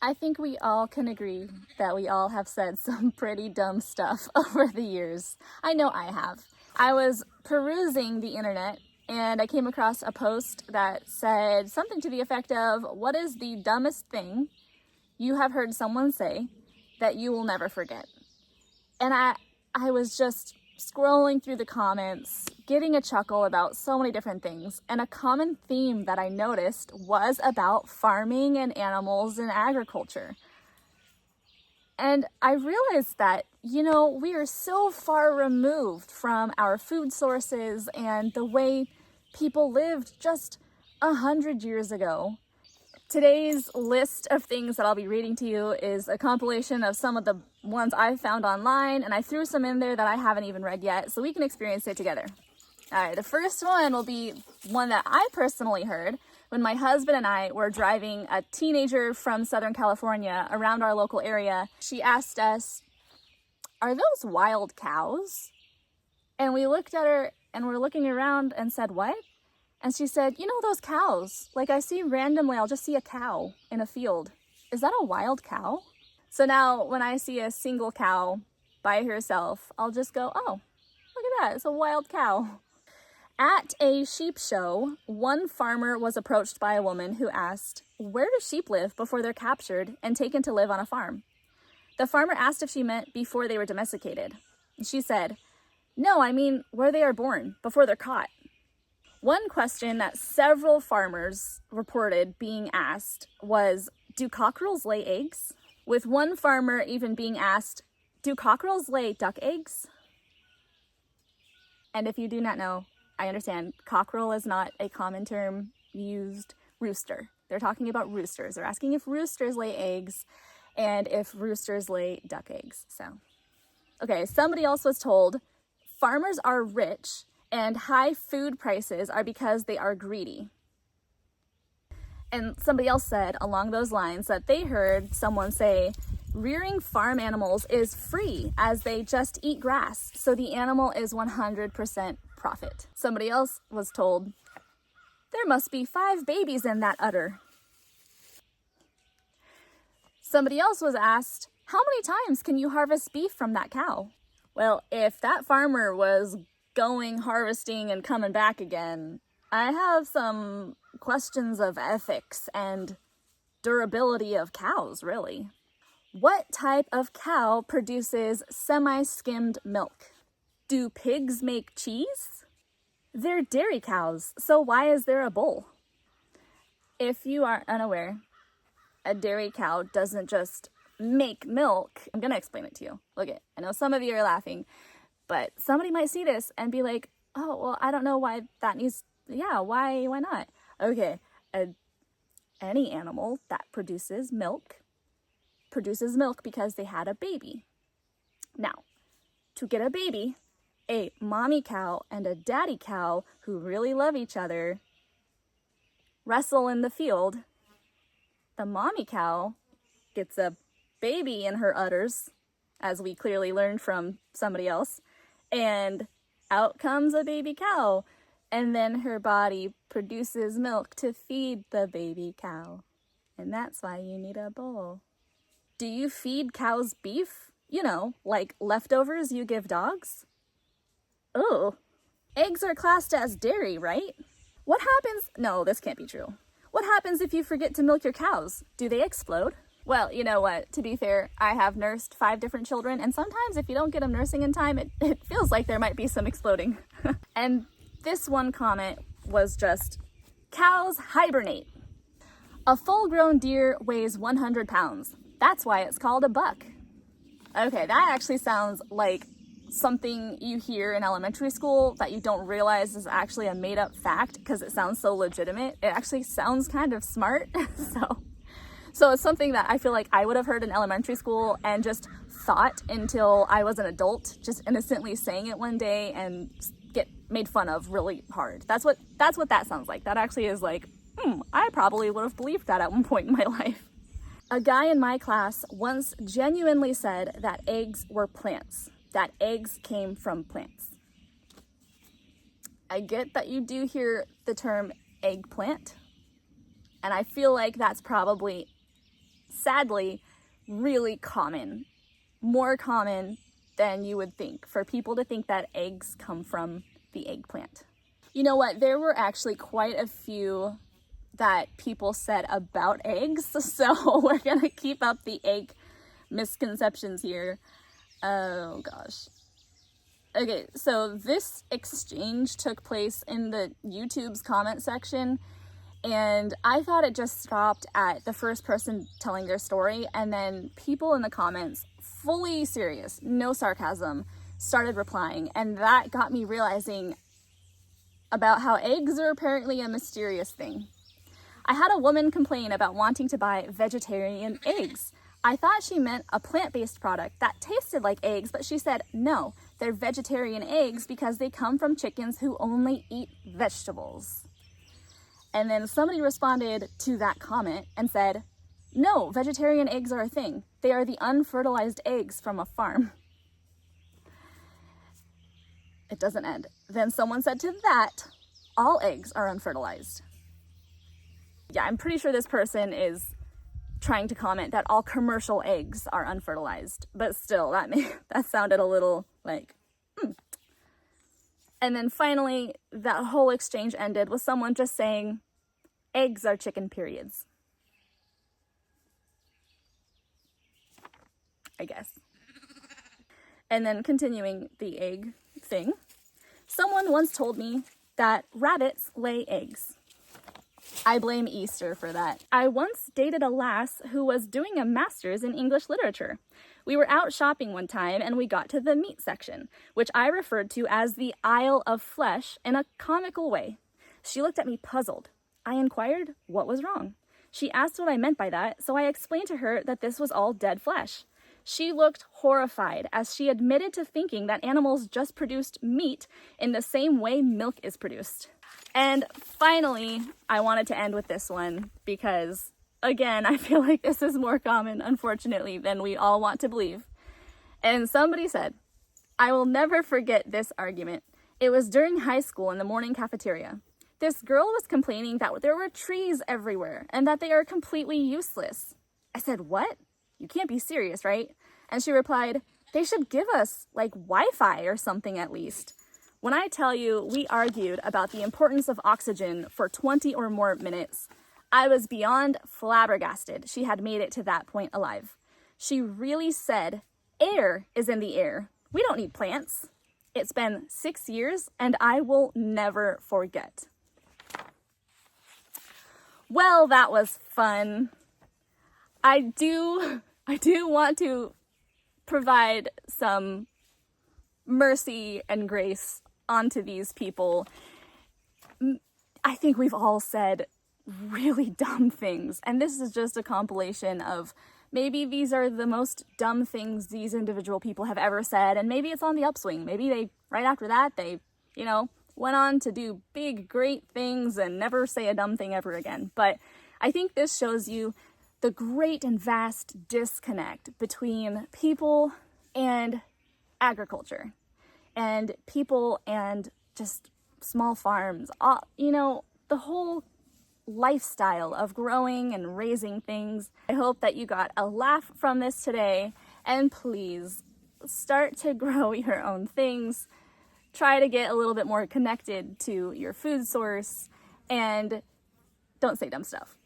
I think we all can agree that we all have said some pretty dumb stuff over the years. I know I have. I was perusing the internet and I came across a post that said something to the effect of, "What is the dumbest thing you have heard someone say that you will never forget?" And I was just scrolling through the comments, getting a chuckle about so many different things. And a common theme that I noticed was about farming and animals and agriculture. And I realized that, we are so far removed from our food sources and the way people lived just 100 years ago. Today's list of things that I'll be reading to you is a compilation of some of the ones I've found online, and I threw some in there that I haven't even read yet, so we can experience it together. All right, the first one will be one that I personally heard when my husband and I were driving a teenager from Southern California around our local area. She asked us, "Are those wild cows?" And we looked at her and we're looking around and said, "What?" And she said, "Those cows, like I see randomly, I'll just see a cow in a field. Is that a wild cow?" So now when I see a single cow by herself, I'll just go, "Oh, look at that, it's a wild cow." At a sheep show, one farmer was approached by a woman who asked, "Where do sheep live before they're captured and taken to live on a farm?" The farmer asked if she meant before they were domesticated. She said, "No, I mean where they are born, before they're caught." One question that several farmers reported being asked was, "Do cockerels lay eggs?" With one farmer even being asked, "Do cockerels lay duck eggs?" And if you do not know, I understand cockerel is not a common term used. Rooster. They're talking about roosters. They're asking if roosters lay eggs and if roosters lay duck eggs. Okay, somebody else was told, "Farmers are rich and high food prices are because they are greedy." And somebody else said along those lines that they heard someone say, "Rearing farm animals is free as they just eat grass, so the animal is 100% profit." Somebody else was told, "There must be 5 babies in that udder." Somebody else was asked, "How many times can you harvest beef from that cow?" Well, if that farmer was going harvesting and coming back again, I have some questions of ethics and durability of cows, really. What type of cow produces semi-skimmed milk? Do pigs make cheese? They're dairy cows, so why is there a bull? If you are unaware, a dairy cow doesn't just make milk. I'm gonna explain it to you. Look it. I know some of you are laughing, but somebody might see this and be like, "Oh, well, I don't know why that needs, why not?" Okay, any animal that produces milk because they had a baby. Now, to get a baby, a mommy cow and a daddy cow who really love each other wrestle in the field. The mommy cow gets a baby in her udders, as we clearly learned from somebody else, and out comes a baby cow, and then her body produces milk to feed the baby cow. And that's why you need a bowl. Do you feed cows beef? Like leftovers you give dogs? Oh, eggs are classed as dairy, right? What happens? No, this can't be true. What happens if you forget to milk your cows? Do they explode? Well, you know what? To be fair, I have nursed 5 different children, and sometimes if you don't get them nursing in time, it feels like there might be some exploding. And this one comment was just, "Cows hibernate. A full-grown deer weighs 100 pounds. That's why it's called a buck." Okay, that actually sounds like something you hear in elementary school that you don't realize is actually a made-up fact because it sounds so legitimate. It actually sounds kind of smart. So it's something that I feel like I would have heard in elementary school and just thought until I was an adult, just innocently saying it one day and get made fun of really hard. That's what that sounds like. That actually is like, I probably would have believed that at one point in my life. A guy in my class once genuinely said that eggs were plants, that eggs came from plants. I get that you do hear the term eggplant, and I feel like that's probably sadly really common, more common than you would think, for people to think that eggs come from the eggplant. You know what? There were actually quite a few that people said about eggs, so we're gonna keep up the egg misconceptions here. Oh gosh. Okay, so this exchange took place in the YouTube's comment section, and I thought it just stopped at the first person telling their story, and then people in the comments, fully serious, no sarcasm, started replying, and that got me realizing about how eggs are apparently a mysterious thing. I had a woman complain about wanting to buy vegetarian eggs. I thought she meant a plant-based product that tasted like eggs, but she said no, they're vegetarian eggs because they come from chickens who only eat vegetables. And then somebody responded to that comment and said, no, vegetarian eggs are a thing. They are the unfertilized eggs from a farm. It doesn't end. Then someone said to that, all eggs are unfertilized. Yeah, I'm pretty sure this person is trying to comment that all commercial eggs are unfertilized, but still, that sounded a little like, And then finally, that whole exchange ended with someone just saying, eggs are chicken periods. I guess. And then continuing the egg thing, someone once told me that rabbits lay eggs. I blame Easter for that. I once dated a lass who was doing a master's in English literature. We were out shopping one time and we got to the meat section, which I referred to as the aisle of flesh in a comical way. She looked at me puzzled. I inquired what was wrong. She asked what I meant by that, so I explained to her that this was all dead flesh. She looked horrified as she admitted to thinking that animals just produced meat in the same way milk is produced. And finally, I wanted to end with this one because, again, I feel like this is more common, unfortunately, than we all want to believe. And somebody said, I will never forget this argument. It was during high school in the morning cafeteria. This girl was complaining that there were trees everywhere and that they are completely useless. I said, what? You can't be serious, right? And she replied, they should give us, like, Wi-Fi or something at least. When I tell you we argued about the importance of oxygen for 20 or more minutes, I was beyond flabbergasted she had made it to that point alive. She really said, air is in the air. We don't need plants. It's been 6 years and I will never forget. Well, that was fun. I do want to provide some mercy and grace onto these people. I think we've all said really dumb things, and this is just a compilation of maybe these are the most dumb things these individual people have ever said, and maybe it's on the upswing. Maybe they, right after that, they, went on to do big, great things and never say a dumb thing ever again. But I think this shows you the great and vast disconnect between people and agriculture, and people and just small farms, the whole lifestyle of growing and raising things. I hope that you got a laugh from this today, and please start to grow your own things. Try to get a little bit more connected to your food source, and don't say dumb stuff.